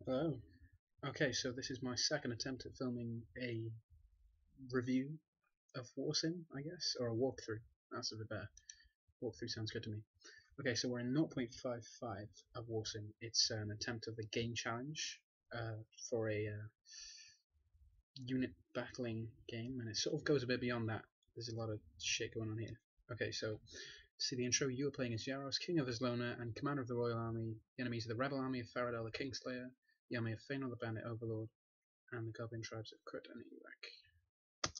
Hello. Okay, so this is my second attempt at filming a review of Warsim, I guess, or a walkthrough. That's a bit better. Walkthrough sounds good to me. Okay, so we're in 0.55 of Warsim. It's an attempt of the game challenge for a unit battling game, and it sort of goes a bit beyond that. There's a lot of shit going on here. Okay, so see the intro. You are playing as Yaros, King of Islona and Commander of the Royal Army. The enemies are the Rebel Army of Faradal, the Kingslayer, the army of Fainal, the Bandit Overlord, and the Goblin tribes of Krit and Iraq.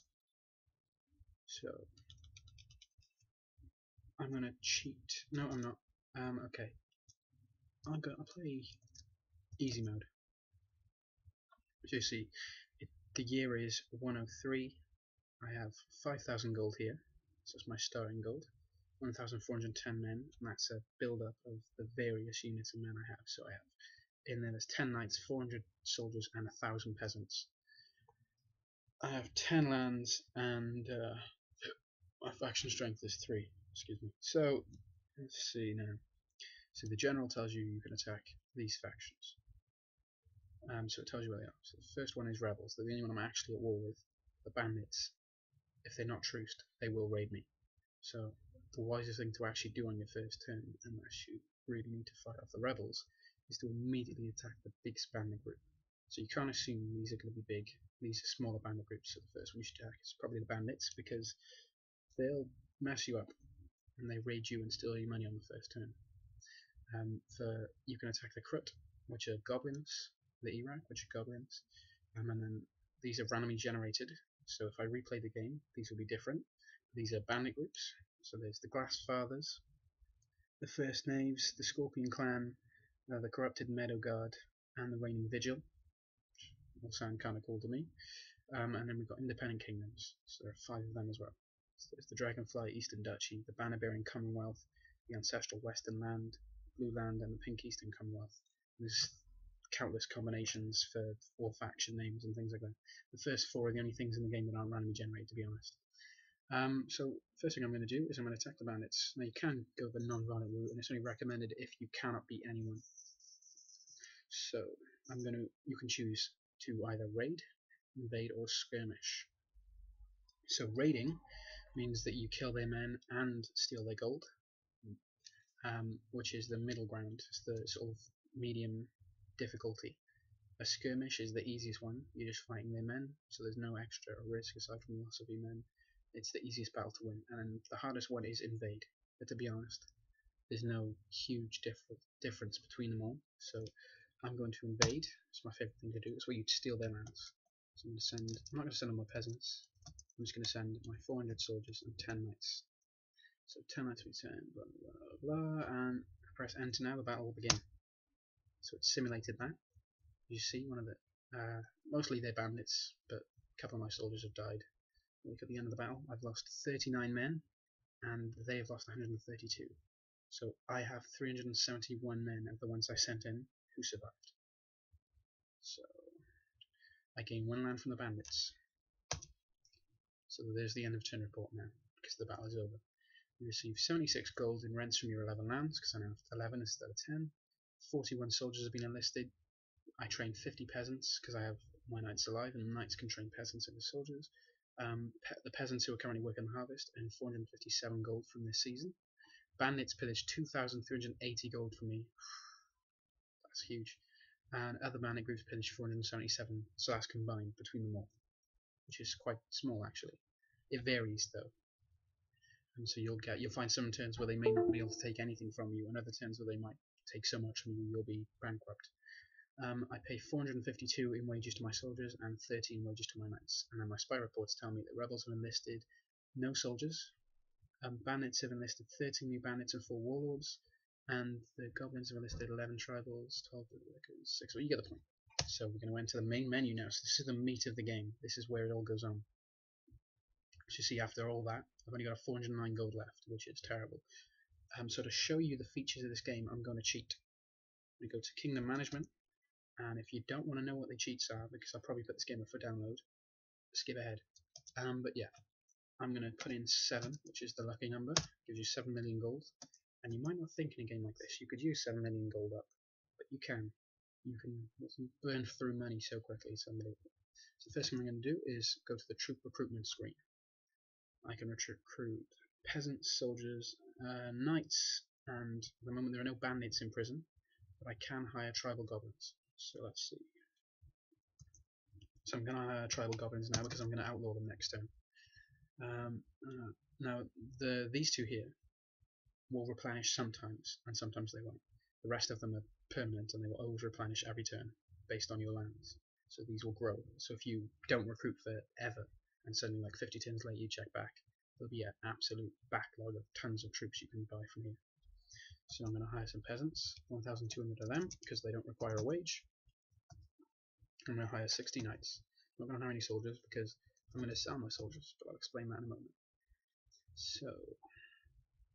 So I'm gonna cheat. No, I'm not. Okay. I'm gonna play easy mode. So you see, the year is 103. I have 5,000 gold here, so that's my starting gold. 1,410 men, and that's a build-up of the various units of men I have. So I have in there's 10 knights, 400 soldiers, and 1,000 peasants. I have 10 lands, and my faction strength is 3. Excuse me. So let's see now. So the general tells you can attack these factions. So it tells you where they are. So the first one is rebels. They're the only one I'm actually at war with. The bandits, if they're not truced, they will raid me. So the wisest thing to actually do on your first turn, unless you really need to fight off the rebels, is to immediately attack the big bandit group. So you can't assume these are going to be big. These are smaller bandit groups. So the first one you should attack is probably the bandits, because they'll mess you up and they raid you and steal your money on the first turn. You can attack the Krit, which are goblins, the Iraq, which are goblins, and then these are randomly generated. So if I replay the game, these will be different. These are bandit groups. So there's the Glass Fathers, the First Knaves, the Scorpion Clan, the Corrupted Meadow Guard, and the Reigning Vigil. All sound kind of cool to me. And then we've got Independent Kingdoms. So there are 5 of them as well. So there's the Dragonfly Eastern Duchy, the Banner-bearing Commonwealth, the Ancestral Western Land, Blue Land, and the Pink Eastern Commonwealth. There's countless combinations for all faction names and things like that. The first 4 are the only things in the game that aren't randomly generated, to be honest. So first thing I'm going to do is I'm going to attack the bandits. Now you can go the non-violent route, and it's only recommended if you cannot beat anyone. So you can choose to either raid, invade, or skirmish. So raiding means that you kill their men and steal their gold, which is the middle ground. It's the sort of medium difficulty. A skirmish is the easiest one. You're just fighting their men, so there's no extra risk aside from loss of your men. It's the easiest battle to win, and the hardest one is invade. But to be honest, there's no huge difference between them all. So I'm going to invade. It's my favourite thing to do. It's where you steal their lands. So I'm not going to send all my peasants. I'm just going to send my 400 soldiers and 10 knights. So 10 knights return, blah blah blah, and press enter now. The battle will begin. So it simulated that. You see, one of the mostly they're bandits, but a couple of my soldiers have died. Look at the end of the battle. I've lost 39 men, and they have lost 132. So I have 371 men of the ones I sent in who survived. So I gain 1 land from the bandits. So there's the end of turn report now, because the battle is over. You receive 76 gold in rents from your 11 lands, because I now have 11 instead of 10. 41 soldiers have been enlisted. I trained 50 peasants, because I have my knights alive, and knights can train peasants into soldiers. The peasants who are currently working the harvest earn 457 gold from this season. Bandits pillaged 2,380 gold from me. That's huge. And other bandit groups pillaged 477, so that's combined between them all, which is quite small actually. It varies though, and so you'll find some turns where they may not be able to take anything from you, and other turns where they might take so much from you you'll be bankrupt. I pay 452 in wages to my soldiers and 30 in wages to my knights. And then my spy reports tell me that rebels have enlisted no soldiers. Bandits have enlisted 13 new bandits and 4 warlords. And the goblins have enlisted 11 tribals, 12 workers, 6. Well, you get the point. So we're going to enter the main menu now. So this is the meat of the game. This is where it all goes on. As you see, after all that, I've only got 409 gold left, which is terrible. So to show you the features of this game, I'm going to cheat. We go to Kingdom Management. And if you don't want to know what the cheats are, because I'll probably put this game up for download, skip ahead. But yeah, I'm going to put in 7, which is the lucky number, gives you 7 million gold. And you might not think in a game like this you could use 7 million gold up, but you can. you can burn through money so quickly. It's unbelievable. So the first thing I'm going to do is go to the troop recruitment screen. I can recruit peasants, soldiers, knights, and at the moment there are no bandits in prison, but I can hire tribal goblins. So let's see. So I'm going to hire tribal goblins now because I'm going to outlaw them next turn. Now these two here will replenish sometimes, and sometimes they won't. The rest of them are permanent, and they will always replenish every turn based on your lands. So these will grow. So if you don't recruit forever, and suddenly like 50 turns later you check back, there'll be an absolute backlog of tons of troops you can buy from here. So I'm going to hire some peasants, 1,200 of them, because they don't require a wage. I'm going to hire 60 knights. I'm not going to hire any soldiers because I'm going to sell my soldiers, but I'll explain that in a moment. So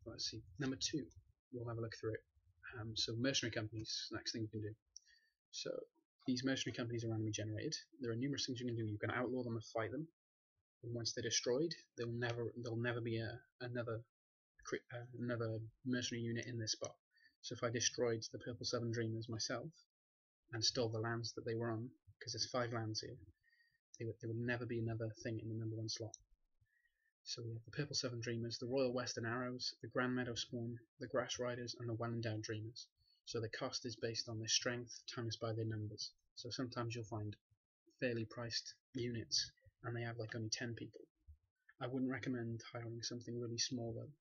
let's see. Number 2, we'll have a look through it. So mercenary companies, next thing you can do. So these mercenary companies are randomly generated. There are numerous things you can do. You can outlaw them and fight them. And once they're destroyed, there'll never be another mercenary unit in this spot. So if I destroyed the Purple Southern Dreamers myself and stole the lands that they were on, because there's 5 lands here, there would never be another thing in the number 1 slot. So we have the Purple Southern Dreamers, the Royal Western Arrows, the Grand Meadow Spawn, the Grass Riders, and the Well-Endowed Dreamers. So the cost is based on their strength times by their numbers. So sometimes you'll find fairly priced units and they have like only 10 people. I wouldn't recommend hiring something really small though.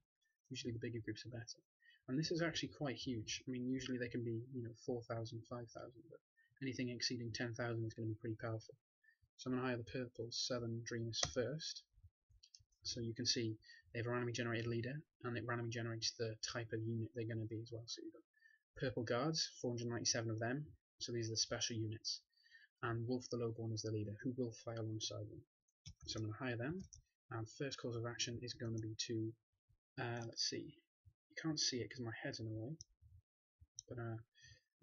Usually the bigger groups are better. And this is actually quite huge. I mean, usually they can be, 4,000, 5,000, but anything exceeding 10,000 is going to be pretty powerful. So I'm going to hire the Purple Southern Dreamers first. So you can see they have a randomly generated leader, and it randomly generates the type of unit they're going to be as well. So you've got Purple Guards, 497 of them, so these are the special units, and Wolf the Lowborn is the leader, who will fight alongside them. So I'm going to hire them, and first course of action is going to be to, let's see, you can't see it because my head's in the way, but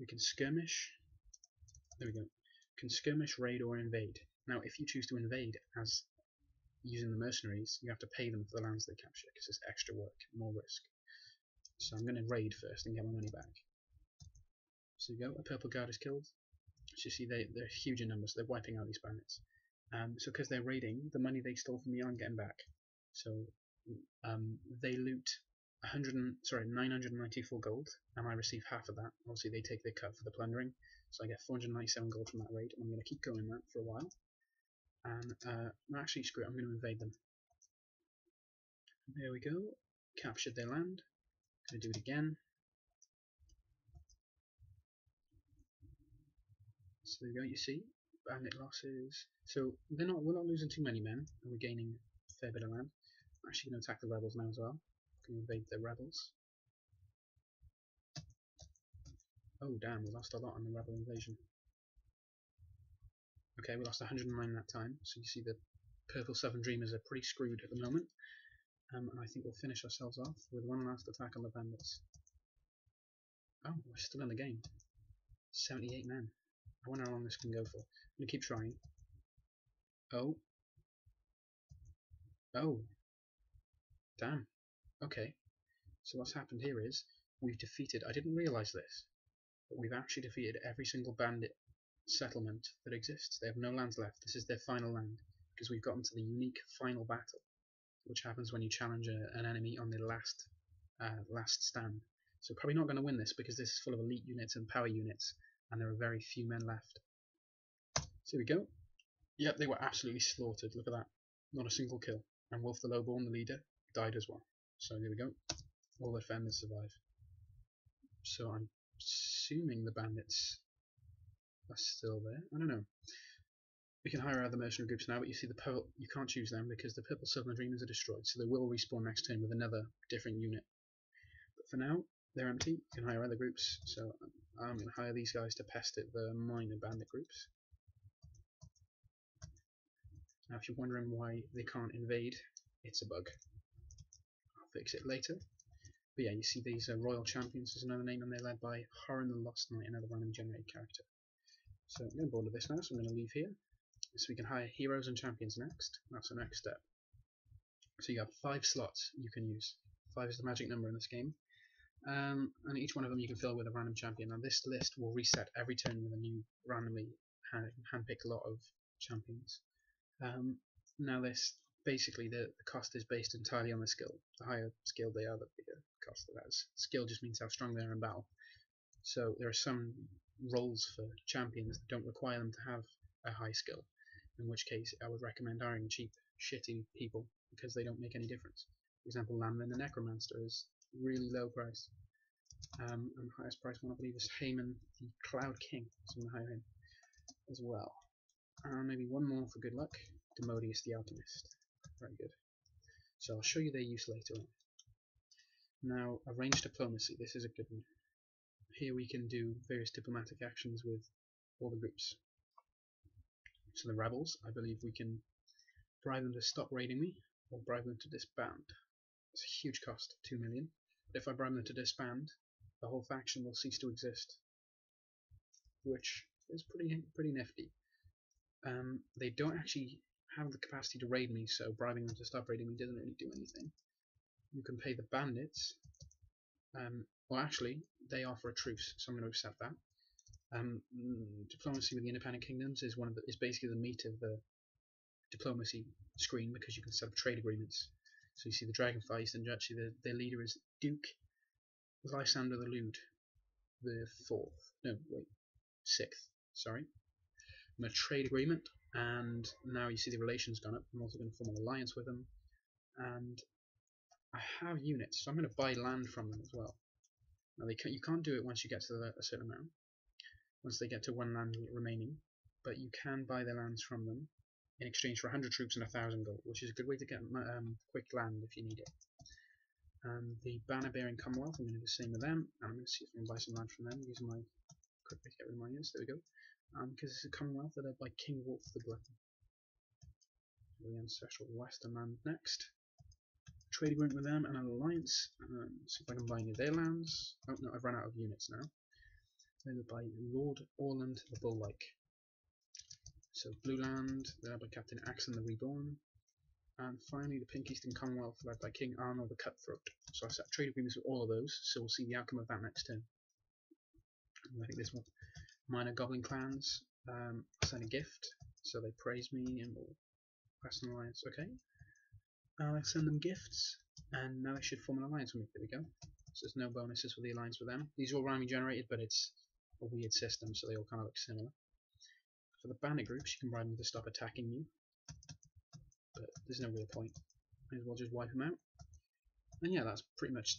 we can skirmish, there we go, we can skirmish, raid, or invade. Now if you choose to invade as using the mercenaries, you have to pay them for the lands they capture because it's extra work, more risk. So I'm going to raid first and get my money back. So you go, a Purple Guard is killed. So you see they're huge in numbers, so they're wiping out these bandits. So because they're raiding, the money they stole from me I'm getting back. So they loot 994 gold, and I receive half of that. Obviously they take their cut for the plundering, so I get 497 gold from that raid, and I'm going to keep going that for a while. And actually screw it, I'm going to invade them. There we go, captured their land. Going to do it again. So there you go, you see, bandit losses. So we're not losing too many men, and we're gaining a fair bit of land. I'm actually going to attack the rebels now as well. Going to invade the rebels. Oh damn, we lost a lot on the rebel invasion. Okay, we lost 109 that time, so you see the Purple Southern Dreamers are pretty screwed at the moment. And I think we'll finish ourselves off with one last attack on the bandits. Oh, we're still in the game. 78 men. I wonder how long this can go for. I'm going to keep trying. Oh. Oh. Damn. Okay. So what's happened here is we've defeated, I didn't realise this, but we've actually defeated every single bandit settlement that exists. They have no lands left. This is their final land because we've gotten to the unique final battle, which happens when you challenge an enemy on their last stand. So probably not going to win this because this is full of elite units and power units, and there are very few men left. So here we go. Yep, they were absolutely slaughtered. Look at that. Not a single kill. And Wolf the Lowborn, the leader, died as well. So there we go. All the defenders survive. So I'm assuming the bandits are still there. I don't know. We can hire other mercenary groups now, but you see the purple, you can't choose them because the Purple Southern Dreamers are destroyed, so they will respawn next turn with another different unit. But for now, they're empty. You can hire other groups, so I'm going to hire these guys to pest at the minor bandit groups. Now if you're wondering why they can't invade, it's a bug. I'll fix it later. But yeah, you see these Royal Champions is another name, and they're led by Horan the Lost Knight, another random generated character. So I'm going to border this now, so I'm going to leave here. So we can hire heroes and champions next. That's the next step. So you have 5 slots you can use. 5 is the magic number in this game. and each one of them you can fill with a random champion. Now this list will reset every turn with a new randomly handpicked lot of champions. Now this basically the cost is based entirely on the skill. The higher skilled they are, the bigger cost it has. Skill just means how strong they are in battle. So there are some roles for champions that don't require them to have a high skill, in which case I would recommend hiring cheap, shitty people because they don't make any difference. For example, Lamlin the Necromancer is really low price. And the highest price one I believe is Heyman the Cloud King, so I'm going to hire him as well. Maybe one more for good luck, Demodius the Alchemist. Very good. So I'll show you their use later on. Now, arranged diplomacy, this is a good one. Here we can do various diplomatic actions with all the groups. So the rebels, I believe we can bribe them to stop raiding me, or bribe them to disband. It's a huge cost, 2 million. But if I bribe them to disband, the whole faction will cease to exist, which is pretty nifty. They don't actually have the capacity to raid me, so bribing them to stop raiding me doesn't really do anything. You can pay the bandits. Well, actually, they offer a truce, so I'm going to accept that. Diplomacy with the independent kingdoms is basically the meat of the diplomacy screen because you can set up trade agreements. So you see the Dragonflies, and actually their leader is Duke Lysander the Lewd, the 6th. Sorry. I'm a trade agreement, and now you see the relations gone up. I'm also going to form an alliance with them, and I have units, so I'm going to buy land from them as well. Now you can't do it once you get to a certain amount, once they get to 1 land remaining, but you can buy their lands from them in exchange for 100 troops and 1,000 gold, which is a good way to get quick land if you need it. The banner bearing Commonwealth, I'm going to do the same with them, and I'm going to see if I can buy some land from them using my quick way to get rid of my units. There we go. Because it's a Commonwealth, they're led by King Wolf the Glutton. The ancestral Western land next. Trade agreement with them and an alliance. See if I can buy any of their lands. Oh no, I've run out of units now. They're led by Lord Orland the Bull-like. So Blue Land, they're led by Captain Axon the Reborn. And finally the Pink Eastern Commonwealth led by King Arnold the Cutthroat. So I've set trade agreements with all of those, so we'll see the outcome of that next turn. And I think this one, minor goblin clans, send a gift, so they praise me and will request an alliance. Okay. I send them gifts, and now they should form an alliance with me. There we go. So there's no bonuses for the alliance with them. These are all randomly generated, but it's a weird system, so they all kind of look similar. For the bandit groups, you can bribe them to stop attacking you, but there's no real point. May as well just wipe them out. And yeah, that's pretty much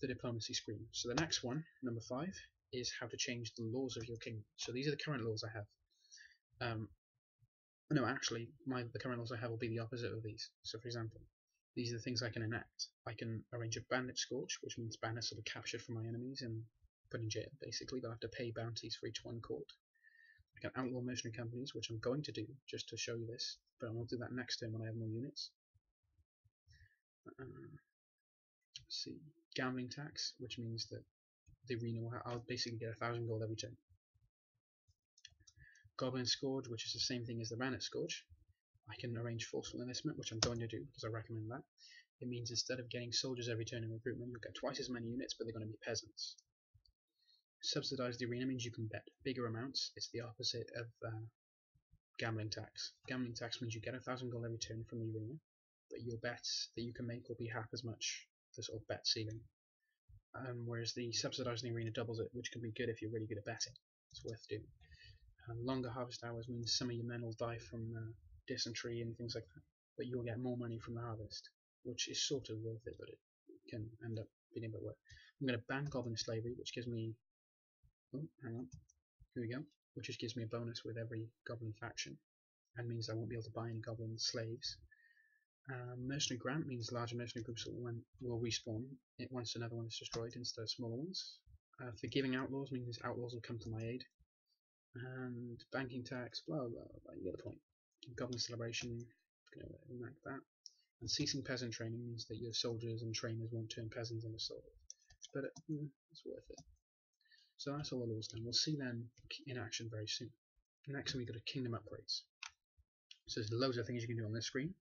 the diplomacy screen. So the next one, number 5, is how to change the laws of your kingdom. So these are the current laws I have. No, actually, the current laws I have will be the opposite of these. So for example, these are the things I can enact. I can arrange a bandit scorch, which means bandits will be captured from my enemies and put in jail, basically. They'll have to pay bounties for each one caught. I can outlaw mercenary companies, which I'm going to do, just to show you this, but I will do that next turn when I have more units. Let's see. Gambling tax, which means that the arena I'll basically get 1,000 gold every turn. Goblin Scourge, which is the same thing as the Bandit Scourge. I can arrange forceful enlistment, which I'm going to do because I recommend that. It means instead of getting soldiers every turn in recruitment, you'll get twice as many units, but they're going to be peasants. Subsidize the arena means you can bet bigger amounts. It's the opposite of gambling tax. Gambling tax means you get 1,000 gold every turn from the arena, but your bets that you can make will be half as much, the sort of bet ceiling. Whereas the subsidizing the arena doubles it, which can be good if you're really good at betting. It's worth doing. Longer harvest hours means some of your men will die from dysentery and things like that, but you'll get more money from the harvest, which is sort of worth it, but it can end up being a bit worth. I'm going to ban goblin slavery, which gives me, oh, hang on, here we go, which just gives me a bonus with every goblin faction, and means I won't be able to buy any goblin slaves. Mercenary grant means larger mercenary groups will respawn once another one is destroyed instead of smaller ones. Forgiving outlaws means outlaws will come to my aid. And banking tax, blah blah blah, you get the point. Goblin celebration, going to enact that. And ceasing peasant training means that your soldiers and trainers won't turn peasants into soldiers. But it's worth it. So that's all the laws done. We'll see them in action very soon. Next we go to kingdom upgrades. So there's loads of things you can do on this screen.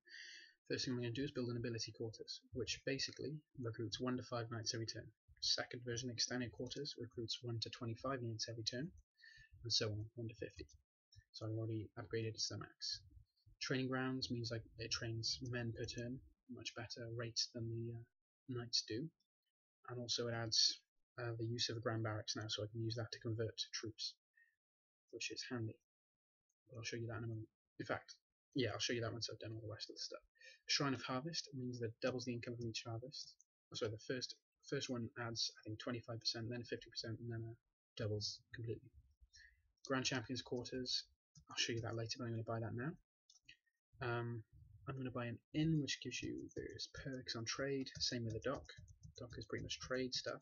First thing I'm going to do is build an ability quarters, which basically recruits 1 to 5 knights every turn. Second version, Extended Quarters, recruits 1 to 25 units every turn, and so on, 1 to 50. So I've already upgraded to the max. Training Grounds means like it trains men per turn, much better rates than the Knights do, and also it adds the use of the Grand Barracks now, so I can use that to convert troops, which is handy. But I'll show you that in a moment. In fact, yeah, I'll show you that once I've done all the rest of the stuff. Shrine of Harvest means that doubles the income from each harvest. So the first one adds, I think, 25%, then 50%, and then doubles completely. Grand Champion's Quarters, I'll show you that later, but I'm going to buy that now. I'm going to buy an inn, which gives you various perks on trade, same with the dock. Dock is pretty much trade stuff.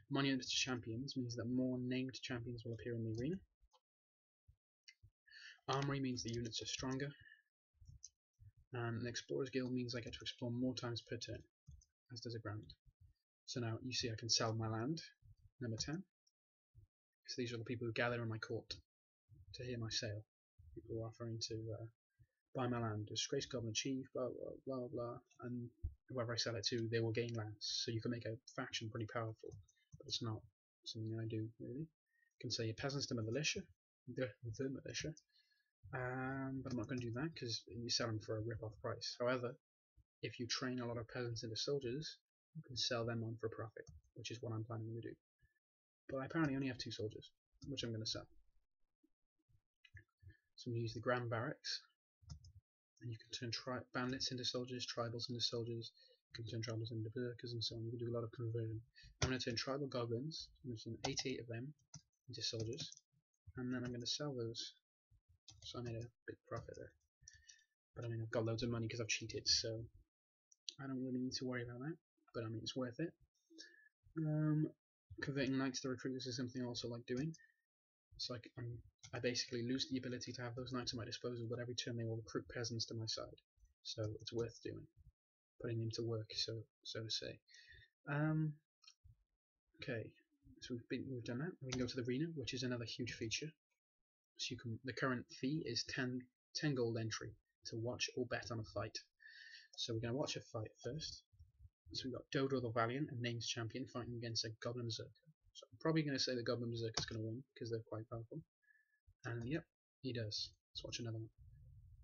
Monument to Champions means that more named champions will appear in the arena. Armory means the units are stronger. And an Explorer's Guild means I get to explore more times per turn, as does a Grand. So now you see I can sell my land, number 10. So these are the people who gather in my court to hear my sale. People who are offering to buy my land. Disgrace Goblin Chief, blah blah blah blah, and whoever I sell it to, they will gain lands. So you can make a faction pretty powerful, but it's not something I do really. You can sell your peasants to the militia, but I'm not going to do that because you sell them for a rip-off price. However, if you train a lot of peasants into soldiers, you can sell them on for profit, which is what I'm planning to do. But I apparently only have 2 soldiers, which I'm going to sell. So we use the Grand Barracks, and you can turn bandits into soldiers, tribals into soldiers, you can turn tribals into berserkers and so on. You can do a lot of conversion. I'm going to turn tribal goblins, I'm going to turn 88 of them into soldiers, and then I'm going to sell those. So I made a big profit there. But I mean, I've got loads of money because I've cheated, so I don't really need to worry about that. But I mean, it's worth it. Converting knights to recruiters is something I also like doing. It's like I basically lose the ability to have those knights at my disposal, but every turn they will recruit peasants to my side. So it's worth doing, putting them to work, so to say. Okay, so we've done that. We can go to the arena, which is another huge feature. So the current fee is 10 gold entry to watch or bet on a fight. So we're going to watch a fight first. So we've got Dodo the Valiant, a named champion, fighting against a Goblin Berserker. So I'm probably going to say the Goblin Berserker is going to win because they're quite powerful. And yep, he does. Let's watch another one.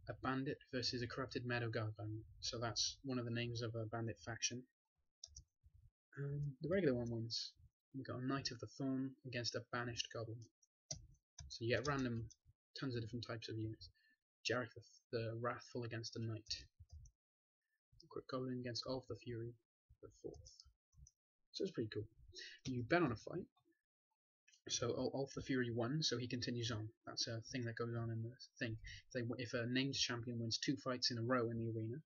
A Bandit versus a Corrupted Meadow Guard Bandit. So that's one of the names of a bandit faction. The regular one wins. We've got a Knight of the Thorn against a Banished Goblin. So you get random, tons of different types of units. Jarek the Wrathful against a Knight. Quick Goblin against Ulf the Fury, the 4th. So it's pretty cool. You bet on a fight. So Ulf the Fury won, so he continues on. That's a thing that goes on in the thing. If a named champion wins 2 fights in a row in the arena,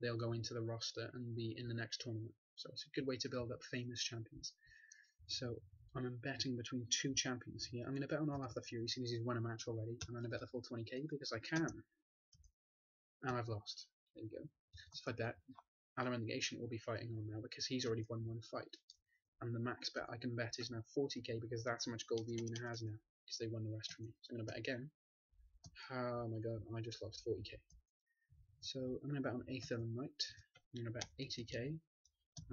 they'll go into the roster and be in the next tournament. So it's a good way to build up famous champions. So I'm betting between 2 champions here. I'm going to bet on Olaf the Fury since he's won a match already. I'm going to bet the full 20k because I can. And I've lost. There you go. So if I bet, Alarin the Ancient will be fighting on now because he's already won 1 fight. And the max bet I can bet is now 40k because that's how much gold the arena has now because they won the rest from me. So I'm going to bet again. Oh my god, I just lost 40k. So I'm going to bet on Aether and Knight. I'm going to bet 80k.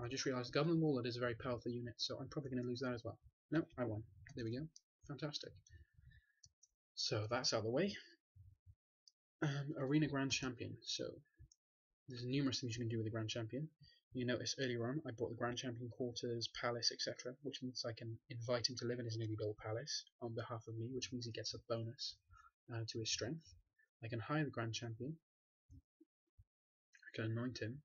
I just realised Goblin Warlord is a very powerful unit, so I'm probably going to lose that as well. No, I won. There we go. Fantastic. So that's out of the way. Arena Grand Champion. So there's numerous things you can do with the Grand Champion. You notice earlier on I bought the Grand Champion quarters, palace, etc., which means I can invite him to live in his newly built palace on behalf of me, which means he gets a bonus to his strength. I can hire the Grand Champion. I can anoint him.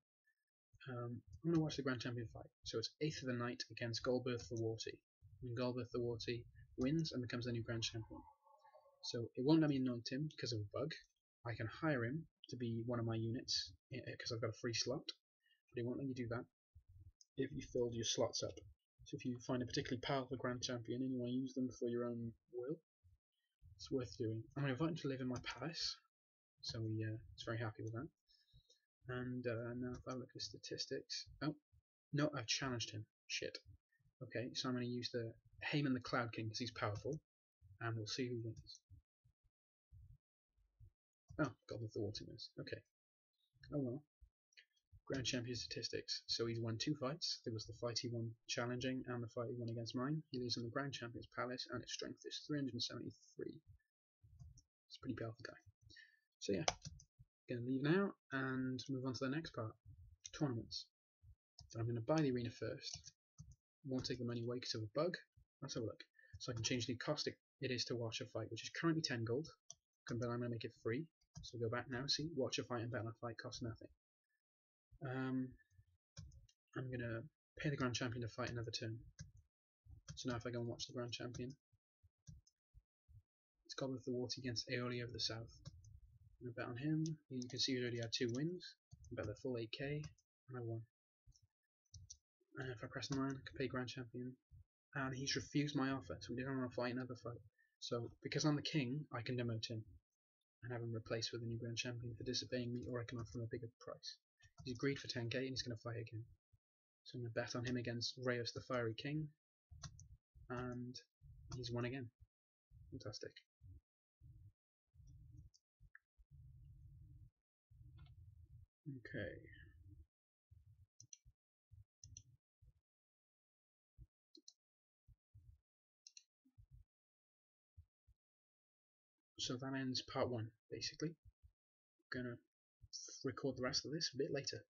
I'm going to watch the Grand Champion fight. So it's 8th of the Night against Golberth the Warty. And Golberth the Warty wins and becomes the new Grand Champion. So it won't let me anoint him because of a bug. I can hire him to be one of my units because I've got a free slot. But it won't let you do that if you filled your slots up. So if you find a particularly powerful Grand Champion and you want to use them for your own will, it's worth doing. I'm going to invite him to live in my palace. So he's very happy with that. And now if I look at statistics, oh no, I've challenged him. Shit. Okay, so I'm going to use the Haemon the Cloud King because he's powerful, and we'll see who wins. Oh, Goblin the Water wins. Okay. Oh well. Grand Champion statistics. So he's won 2 fights. There was the fight he won challenging and the fight he won against mine. He lives in the Grand Champion's Palace and its strength is 373. It's a pretty powerful guy. So yeah, going to leave now and move on to the next part. Tournaments. I'm going to buy the arena first. Won't take the money away because of a bug. Let's have a look. So I can change the cost it is to watch a fight, which is currently 10 gold. But I'm going to make it free. So go back now, see, watch a fight and bet on a fight costs nothing. I'm going to pay the Grand Champion to fight another turn. So now if I go and watch the Grand Champion, it's Goblet of the Water against Aeolia of the South. I'm going to bet on him. You can see he's already had 2 wins. I bet the full 8k, and I won. And if I press 9, I can pay Grand Champion. And he's refused my offer, so he didn't want to fight another fight. So because I'm the king, I can demote him and have him replaced with a new Grand Champion for disobeying me, or I can offer him a bigger price. He's agreed for 10k and he's going to fight again. So I'm going to bet on him against Reyes the Fiery King, and he's won again. Fantastic. Okay. So that ends part 1, basically. I'm going to record the rest of this a bit later.